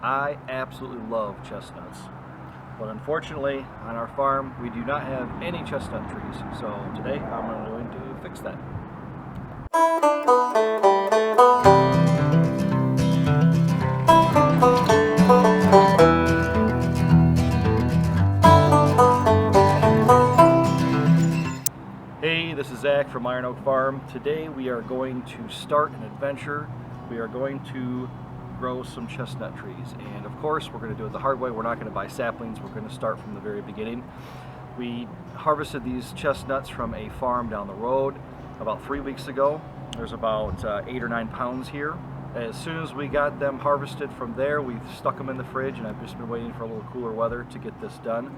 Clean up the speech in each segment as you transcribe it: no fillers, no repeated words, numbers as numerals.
I absolutely love chestnuts, but unfortunately on our farm we do not have any chestnut trees, so today I'm going to fix that. Hey, this is Zach from Iron Oak Farm. Today we are going to start an adventure. We are going to grow some chestnut trees, and of course we're going to do it the hard way. We're not going to buy saplings. We're going to start from the very beginning. We harvested these chestnuts from a farm down the road about 3 weeks ago. There's about 8 or 9 pounds here. As soon as we got them harvested from there, we stuck them in the fridge, and I've just been waiting for a little cooler weather to get this done.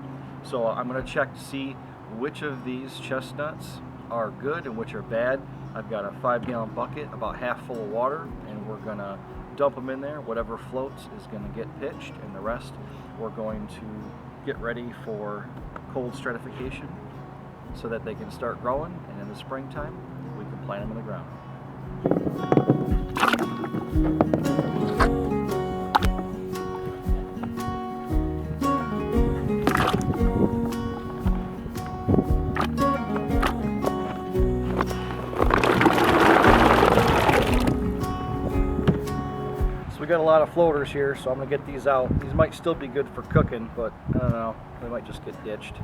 So I'm going to check to see which of these chestnuts are good and which are bad. I've got a 5-gallon bucket about half full of water, and we're going to dump them in there. Whatever floats is going to get pitched, and the rest we're going to get ready for cold stratification so that they can start growing, and in the springtime we can plant them in the ground. We got a lot of floaters here, so I'm going to get these out. These might still be good for cooking, but I don't know, they might just get ditched.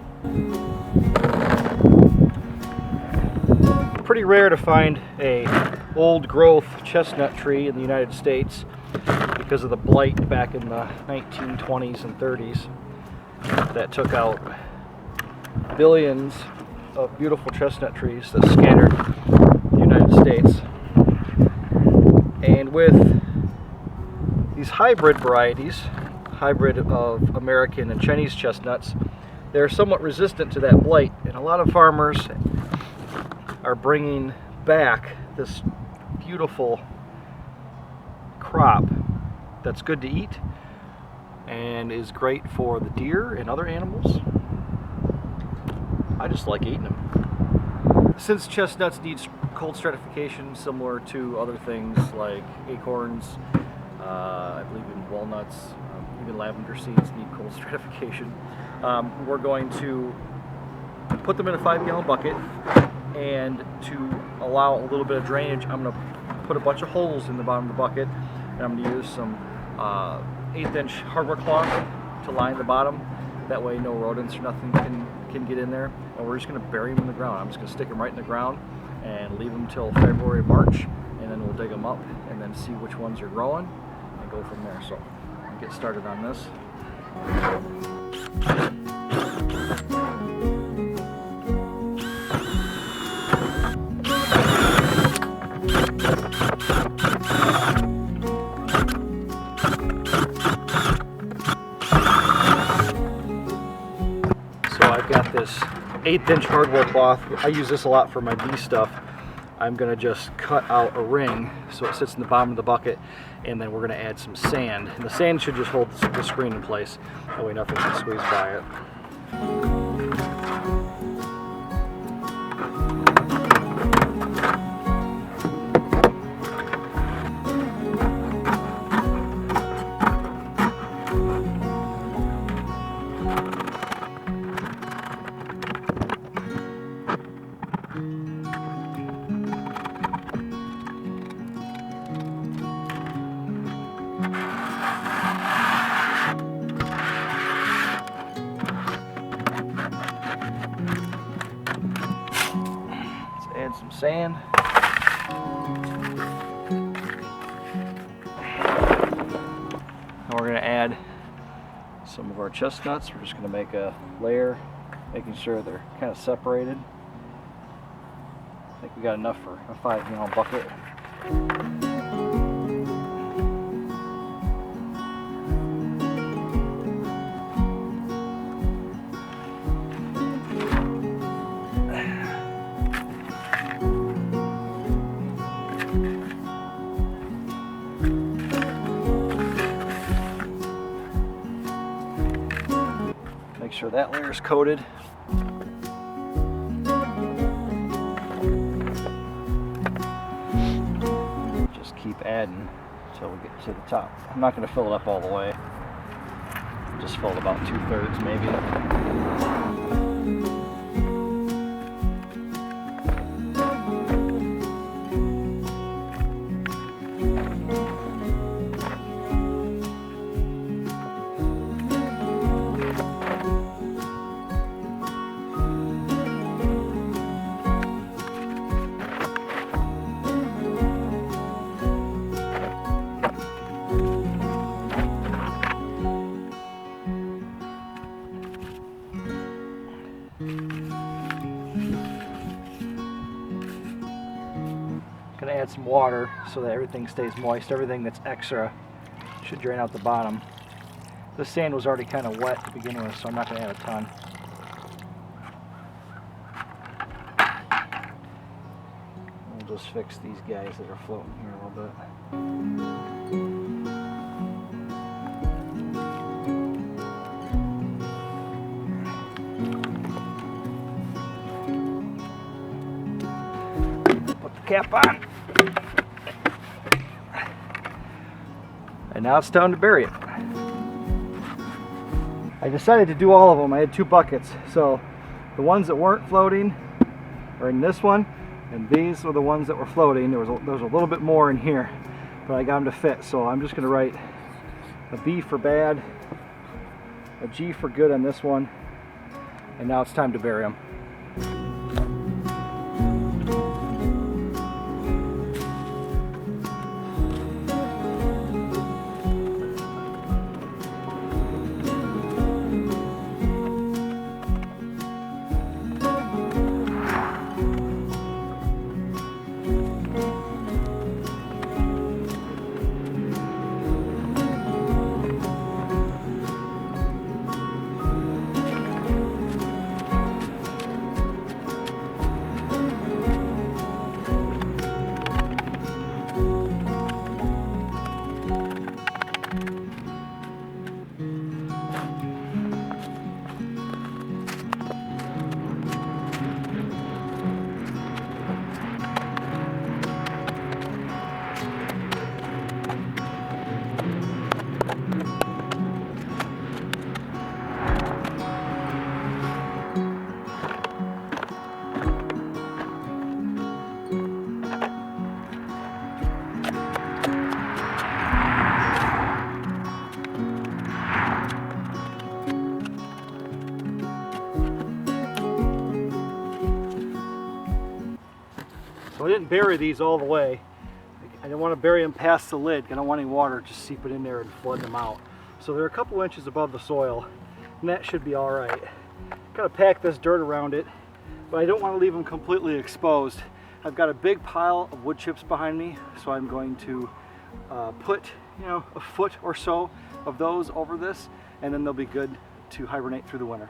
Pretty rare to find a old growth chestnut tree in the United States because of the blight back in the 1920s and 30s that took out billions of beautiful chestnut trees that scattered the United States. And with these hybrid varieties, hybrid of American and Chinese chestnuts, they're somewhat resistant to that blight, and a lot of farmers are bringing back this beautiful crop that's good to eat and is great for the deer and other animals. I just like eating them. Since chestnuts need cold stratification similar to other things like acorns, I believe in walnuts, even lavender seeds need cold stratification. We're going to put them in a 5-gallon bucket, and to allow a little bit of drainage, I'm going to put a bunch of holes in the bottom of the bucket, and I'm going to use some 1/8-inch hardware cloth to line the bottom. That way no rodents or nothing can get in there, and we're just going to bury them in the ground. I'm just going to stick them right in the ground and leave them till February or March, and then we'll dig them up and then see which ones are growing and go from there. So I'll get started on this. So I've got this 1/8-inch hardware cloth. I use this a lot for my bee stuff. I'm going to just cut out a ring so it sits in the bottom of the bucket, and then we're going to add some sand. And the sand should just hold the screen in place, that way nothing can squeeze by it. Add some sand. Now we're going to add some of our chestnuts. We're just going to make a layer, making sure they're kind of separated. I think we got enough for a 5-gallon bucket. Make sure that layer is coated. Just keep adding until we get to the top. I'm not going to fill it up all the way. just fill it about 2/3 maybe. Gonna add some water so that everything stays moist. Everything that's extra should drain out the bottom. The sand was already kind of wet to begin with, so I'm not gonna add a ton. We'll just fix these guys that are floating here a little bit. Cap on. And now it's time to bury it. I decided to do all of them. I had 2 buckets. So the ones that weren't floating are in this one, and these are the ones that were floating. There was a little bit more in here, but I got them to fit. So I'm just going to write a B for bad, a G for good on this one, and now it's time to bury them. So I didn't bury these all the way. I didn't want to bury them past the lid. I don't want any water just seeping in there and flooding them out. So they're a couple inches above the soil, and that should be all right. Got to pack this dirt around it, but I don't want to leave them completely exposed. I've got a big pile of wood chips behind me, so I'm going to put, a foot or so of those over this, and then they'll be good to hibernate through the winter.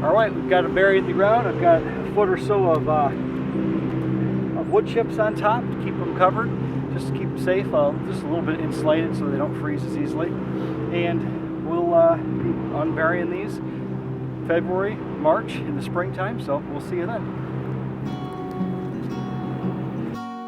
Alright, we've got them buried in the ground. I've got a foot or so of wood chips on top to keep them covered, just to keep them safe, just a little bit insulated so they don't freeze as easily. And we'll be unburying these February, March in the springtime, so we'll see you then.